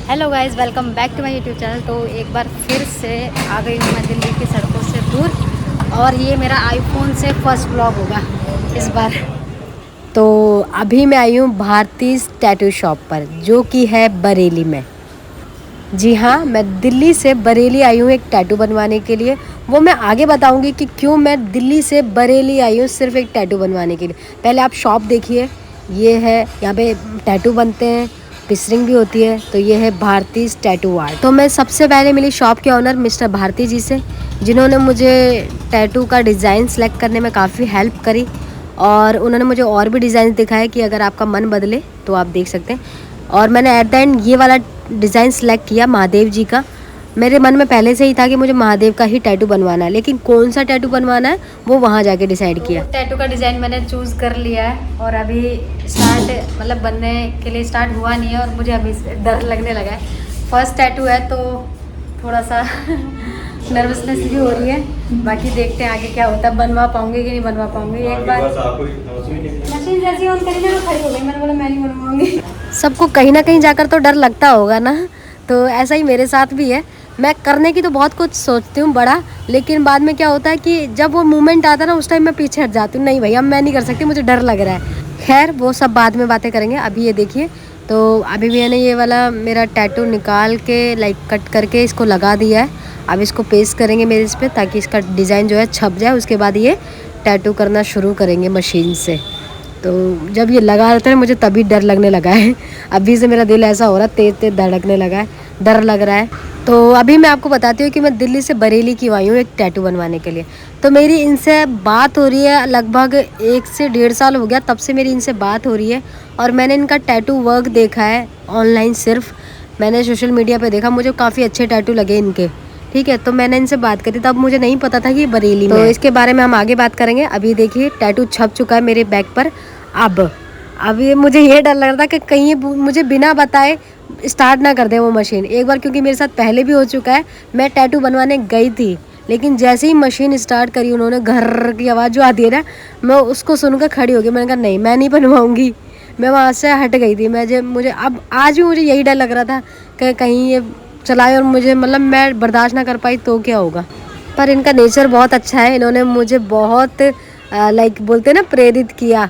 Hello guys, welcome back to my YouTube channel. तो एक बार फिर से आ गई हूँ मैं दिल्ली की सड़कों से दूर, और ये मेरा आईफोन से फर्स्ट ब्लॉग होगा इस बार। तो अभी मैं आई हूँ भारतीय टैटू शॉप पर, जो कि है बरेली में। जी हाँ, मैं दिल्ली से बरेली आई हूँ एक टैटू बनवाने के लिए। वो मैं आगे बताऊँगी कि क्यों मैं दिल्ली से बरेली आई हूँ सिर्फ एक टैटू बनवाने के लिए। पहले आप शॉप देखिए, ये है, यहाँ पे टैटू बनते हैं, पिसरिंग भी होती है। तो ये है भारतीय टैटू आर्ट। तो मैं सबसे पहले मिली शॉप के ऑनर मिस्टर भारती जी से, जिन्होंने मुझे टैटू का डिज़ाइन सेलेक्ट करने में काफ़ी हेल्प करी, और उन्होंने मुझे और भी डिज़ाइन दिखाए कि अगर आपका मन बदले तो आप देख सकते हैं। और मैंने एट द एंड ये वाला डिज़ाइन सेलेक्ट किया महादेव जी का। मेरे मन में पहले से ही था कि मुझे महादेव का ही टैटू बनवाना है, लेकिन कौन सा टैटू बनवाना है वो वहाँ जाके डिसाइड किया। टैटू का डिज़ाइन मैंने चूज़ कर लिया है, और अभी स्टार्ट मतलब बनने के लिए स्टार्ट हुआ नहीं है, और मुझे अभी से डर लगने लगा है। फर्स्ट टैटू है तो थोड़ा सा नर्वसनेस भी हो रही है। बाकी देखते हैं आगे क्या होता है, बनवा पाऊंगी कि नहीं बनवा पाऊंगी। एक बार मशीन जैसी ऑन करी ना, खड़ी हो गई, मैंने बोला मैं नहीं बनवाऊंगी। सबको कहीं ना कहीं जाकर तो डर लगता होगा ना, तो ऐसा ही मेरे साथ भी है। मैं करने की तो बहुत कुछ सोचती हूँ बड़ा, लेकिन बाद में क्या होता है कि जब वो मोमेंट आता है ना, उस टाइम मैं पीछे हट जाती हूँ। नहीं भैया, मैं नहीं कर सकती, मुझे डर लग रहा है। खैर वो सब बाद में बातें करेंगे। अभी ये देखिए, तो अभी भी मैंने ये वाला मेरा टैटू निकाल के लाइक कट करके इसको लगा दिया है। अब इसको पेस्ट करेंगे मेरे इस पर, ताकि इसका डिज़ाइन जो है छप जाए। उसके बाद ये टैटू करना शुरू करेंगे मशीन से। तो जब ये लगा रहता है मुझे तभी डर लगने लगा है। अभी से मेरा दिल ऐसा हो रहा है, तेज तेज धड़कने लगा है, डर लग रहा है। तो अभी मैं आपको बताती हूँ कि मैं दिल्ली से बरेली क्यों आई हूँ एक टैटू बनवाने के लिए। तो मेरी इनसे बात हो रही है, लगभग 1 से 1.5 साल हो गया तब से मेरी इनसे बात हो रही है। और मैंने इनका टैटू वर्क देखा है ऑनलाइन, सिर्फ मैंने सोशल मीडिया पे देखा, मुझे काफ़ी अच्छे टैटू लगे इनके। ठीक है, तो मैंने इनसे बात करी, तब मुझे नहीं पता था कि ये बरेली में। तो इसके बारे में हम आगे बात करेंगे। अभी देखिए टैटू छप चुका है मेरे बैक पर। अब ये मुझे ये डर लग रहा था कि कहीं ये मुझे बिना बताए स्टार्ट ना कर दे वो मशीन एक बार, क्योंकि मेरे साथ पहले भी हो चुका है। मैं टैटू बनवाने गई थी, लेकिन जैसे ही मशीन स्टार्ट करी उन्होंने, घर की आवाज़ जो आती है ना, मैं उसको सुनकर खड़ी हो गई। मैंने कहा नहीं, मैं नहीं बनवाऊँगी। मैं वहाँ से हट गई थी। मुझे अब आज भी मुझे यही डर लग रहा था कि कहीं ये चलाए और मुझे मतलब मैं बर्दाश्त ना कर पाई तो क्या होगा। पर इनका नेचर बहुत अच्छा है। इन्होंने मुझे बहुत लाइक बोलते हैं ना, प्रेरित किया।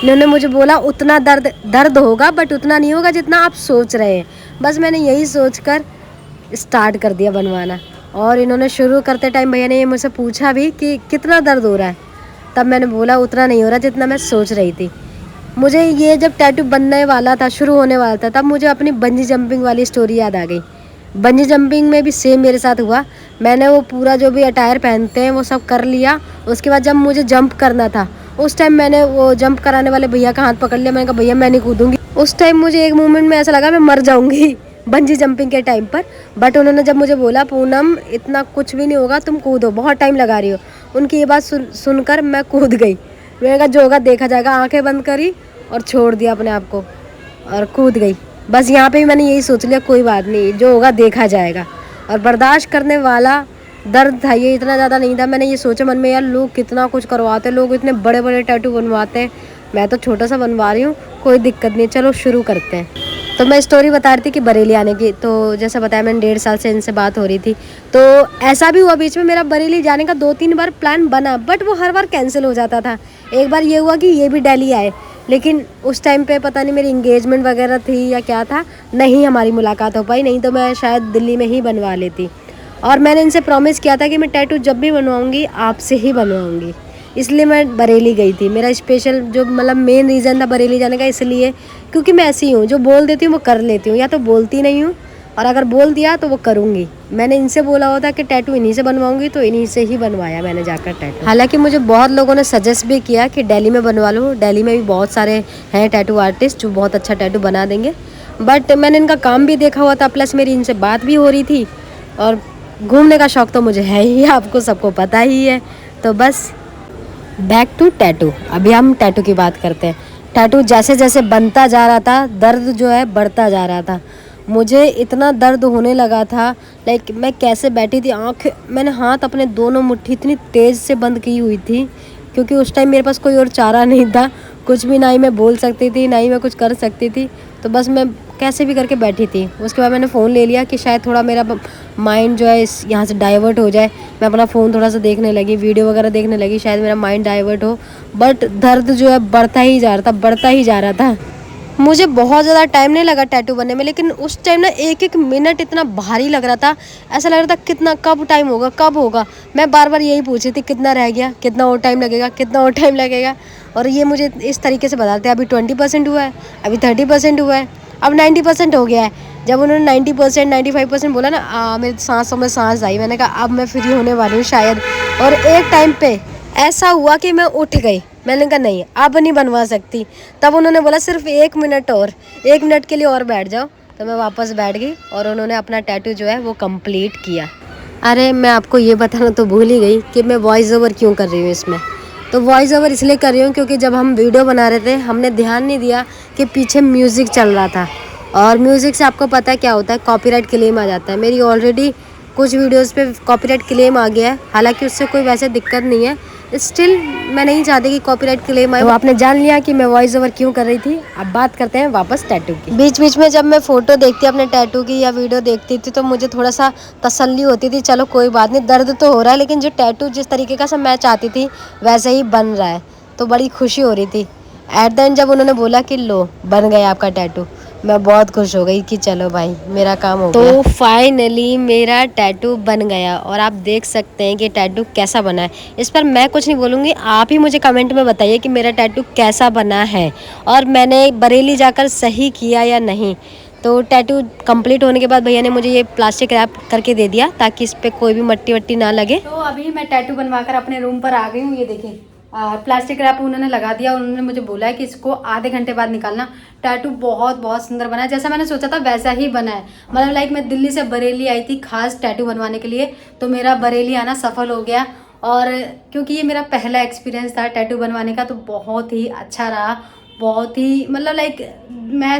इन्होंने मुझे बोला उतना दर्द होगा, बट उतना नहीं होगा जितना आप सोच रहे हैं। बस मैंने यही सोचकर स्टार्ट कर दिया बनवाना। और इन्होंने शुरू करते टाइम भैया ने ये मुझसे पूछा भी कि कितना दर्द हो रहा है, तब मैंने बोला उतना नहीं हो रहा जितना मैं सोच रही थी। मुझे ये जब टैटू बनने वाला था, शुरू होने वाला था, तब मुझे अपनी बंजी जंपिंग वाली स्टोरी याद आ गई। बंजी जंपिंग में भी सेम मेरे साथ हुआ। मैंने वो पूरा जो भी अटायर पहनते हैं वो सब कर लिया। उसके बाद जब मुझे जंप करना था, उस टाइम मैंने वो जंप कराने वाले भैया का हाथ पकड़ लिया। मैंने कहा भैया मैं नहीं कूदूंगी। उस टाइम मुझे एक मोमेंट में ऐसा लगा मैं मर जाऊंगी बंजी जंपिंग के टाइम पर। बट उन्होंने जब मुझे बोला पूनम इतना कुछ भी नहीं होगा, तुम कूदो, बहुत टाइम लगा रही हो, उनकी ये बात सुनकर मैं कूद गई। मैंने कहा जो होगा देखा जाएगा, आंखें बंद करी और छोड़ दिया अपने आप को और कूद गई। बस यहाँ पे भी मैंने यही सोच लिया, कोई बात नहीं, जो होगा देखा जाएगा। और बर्दाश्त करने वाला दर्द था ये, इतना ज़्यादा नहीं था। मैंने ये सोचा मन में, यार लोग कितना कुछ करवाते हैं, लोग इतने बड़े बड़े टैटू बनवाते हैं, मैं तो छोटा सा बनवा रही हूँ, कोई दिक्कत नहीं, चलो शुरू करते हैं। तो मैं स्टोरी बता रही थी कि बरेली आने की। तो जैसा बताया मैंने, 1.5 साल से इनसे बात हो रही थी। तो ऐसा भी हुआ बीच में मेरा बरेली जाने का 2-3 बार प्लान बना, बट वो हर बार कैंसिल हो जाता था। एक बार ये हुआ कि ये भी दिल्ली आए, लेकिन उस टाइम पे पता नहीं मेरी इंगेजमेंट वगैरह थी या क्या था, नहीं हमारी मुलाकात हो पाई, नहीं तो मैं शायद दिल्ली में ही बनवा लेती। और मैंने इनसे प्रॉमिस किया था कि मैं टैटू जब भी बनवाऊँगी आपसे ही बनवाऊँगी, इसलिए मैं बरेली गई थी। मेरा स्पेशल जो मतलब मेन रीज़न था बरेली जाने का, इसलिए क्योंकि मैं ऐसी हूँ, जो बोल देती हूँ वो कर लेती हूँ, या तो बोलती नहीं हूँ, और अगर बोल दिया तो वो करूँगी। मैंने इनसे बोला होता कि टैटू इन्हीं से बनवाऊँगी, तो इन्हीं से ही बनवाया मैंने जाकर टैटू। हालांकि मुझे बहुत लोगों ने सजेस्ट भी किया कि दिल्ली में बनवा लो, दिल्ली में भी बहुत सारे हैं टैटू आर्टिस्ट जो बहुत अच्छा टैटू बना देंगे। बट मैंने इनका काम भी देखा हुआ था, प्लस मेरी इनसे बात भी हो रही थी, और घूमने का शौक़ तो मुझे है ही, आपको सबको पता ही है। तो बस बैक टू टैटू। अभी हम टैटू की बात करते हैं। टैटू जैसे जैसे बनता जा रहा था, दर्द जो है बढ़ता जा रहा था। मुझे इतना दर्द होने लगा था, लाइक मैं कैसे बैठी थी, मैंने हाथ अपने दोनों मुट्ठी इतनी तेज़ से बंद की हुई थी, क्योंकि उस टाइम मेरे पास कोई और चारा नहीं था, कुछ भी, ना ही मैं बोल सकती थी, ना ही मैं कुछ कर सकती थी। तो बस मैं कैसे भी करके बैठी थी। उसके बाद मैंने फ़ोन ले लिया कि शायद थोड़ा मेरा माइंड जो है इस यहाँ से डाइवर्ट हो जाए। मैं अपना फ़ोन थोड़ा सा देखने लगी, वीडियो वगैरह देखने लगी, शायद मेरा माइंड डाइवर्ट हो। बट दर्द जो है बढ़ता ही जा रहा था, बढ़ता ही जा रहा था। मुझे बहुत ज़्यादा टाइम नहीं लगा टैटू बनने में, लेकिन उस टाइम ना एक एक मिनट इतना भारी लग रहा था। ऐसा लग रहा था कितना, कब टाइम होगा, कब होगा। मैं बार बार यही पूछ रही थी कितना रह गया, कितना और टाइम लगेगा, कितना और टाइम लगेगा। और ये मुझे इस तरीके से बताते हैं अभी 20% हुआ है, अभी 30% हुआ है, अब 90% हो गया है। जब उन्होंने 90% 95% बोला ना, मेरी सांसों में सांस आई। मैंने कहा अब मैं फ्री होने वाली हूँ शायद। और एक टाइम पे ऐसा हुआ कि मैं उठ गई। मैंने कहा नहीं, अब नहीं बनवा सकती। तब उन्होंने बोला सिर्फ 1 मिनट और, 1 मिनट के लिए और बैठ जाओ। तो मैं वापस बैठ गई और उन्होंने अपना टैटू जो है वो कंप्लीट किया। अरे मैं आपको ये बताना तो भूल ही गई कि मैं वॉइस ओवर क्यों कर रही हूँ इसमें। तो वॉइस ओवर इसलिए कर रही हूँ क्योंकि जब हम वीडियो बना रहे थे हमने ध्यान नहीं दिया कि पीछे म्यूज़िक चल रहा था। और म्यूज़िक से आपको पता है क्या होता है, कॉपीराइट क्लेम आ जाता है। मेरी ऑलरेडी कुछ वीडियोस पे कॉपीराइट क्लेम आ गया है, हालांकि उससे कोई वैसे दिक्कत नहीं है। स्टिल मैं नहीं चाहती कि कॉपीराइट क्लेम आए। तो आपने जान लिया कि मैं वॉइस ओवर क्यों कर रही थी। अब बात करते हैं वापस टैटू की। बीच बीच में जब मैं फ़ोटो देखती अपने टैटू की या वीडियो देखती थी तो मुझे थोड़ा सा तसल्ली होती थी, चलो कोई बात नहीं, दर्द तो हो रहा है लेकिन जो टैटू जिस तरीके का सब मैं चाहती थी वैसे ही बन रहा है, तो बड़ी खुशी हो रही थी। एट द एंड जब उन्होंने बोला कि लो बन गया आपका टैटू, मैं बहुत खुश हो गई कि चलो भाई मेरा काम हो गया। तो फाइनली मेरा टैटू बन गया और आप देख सकते हैं कि टैटू कैसा बना है। इस पर मैं कुछ नहीं बोलूँगी, आप ही मुझे कमेंट में बताइए कि मेरा टैटू कैसा बना है और मैंने बरेली जाकर सही किया या नहीं। तो टैटू कंप्लीट होने के बाद भैया ने मुझे ये प्लास्टिक रैप करके दे दिया ताकि इस पर कोई भी मट्टी वट्टी ना लगे। तो अभी मैं टैटू बनवाकर अपने रूम पर आ गई हूँ। ये देखिए प्लास्टिक रैप उन्होंने लगा दिया और उन्होंने मुझे बोला है कि इसको आधे घंटे बाद निकालना। टैटू बहुत बहुत सुंदर बना है, जैसा मैंने सोचा था वैसा ही बना है। मतलब लाइक मैं दिल्ली से बरेली आई थी खास टैटू बनवाने के लिए, तो मेरा बरेली आना सफल हो गया। और क्योंकि ये मेरा पहला एक्सपीरियंस था टैटू बनवाने का, तो बहुत ही अच्छा रहा। बहुत ही मतलब लाइक मैं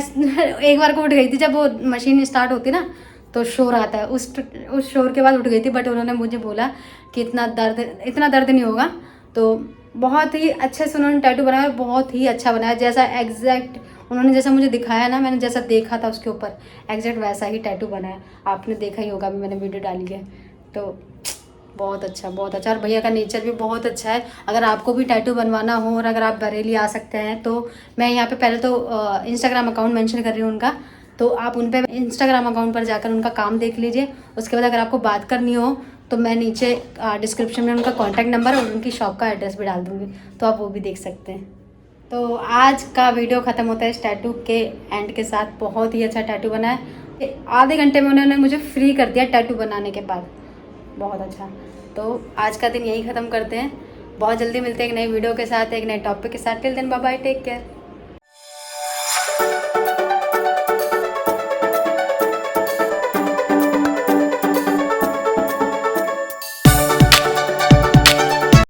एक बार को उठ गई थी, जब वो मशीन स्टार्ट होती ना तो शोर आता है, उस शोर के बाद उठ गई थी। बट उन्होंने मुझे बोला कि इतना दर्द नहीं होगा। तो बहुत ही अच्छे से उन्होंने टैटू बनाया, बहुत ही अच्छा बनाया। जैसा एग्जैक्ट उन्होंने जैसा मुझे दिखाया ना, मैंने जैसा देखा था उसके ऊपर एग्जैक्ट वैसा ही टैटू बनाया। आपने देखा ही होगा, अभी मैंने वीडियो डाली है। तो बहुत अच्छा, बहुत अच्छा। और भैया का नेचर भी बहुत अच्छा है। अगर आपको भी टैटू बनवाना हो और अगर आप बरेली आ सकते हैं तो मैं यहाँ पे पहले तो इंस्टाग्राम अकाउंट मेंशन कर रही हूँ उनका, तो आप उन पर इंस्टाग्राम अकाउंट पर जाकर उनका काम देख लीजिए। उसके बाद अगर आपको बात करनी हो तो मैं नीचे डिस्क्रिप्शन में उनका कॉन्टैक्ट नंबर और उनकी शॉप का एड्रेस भी डाल दूँगी, तो आप वो भी देख सकते हैं। तो आज का वीडियो ख़त्म होता है इस टैटू के एंड के साथ। बहुत ही अच्छा टैटू बना है, आधे घंटे में उन्होंने मुझे फ्री कर दिया टैटू बनाने के बाद, बहुत अच्छा। तो आज का दिन यही ख़त्म करते हैं, बहुत जल्दी मिलते हैं एक नई वीडियो के साथ, एक नए टॉपिक के साथ। Till then bye bye, take care.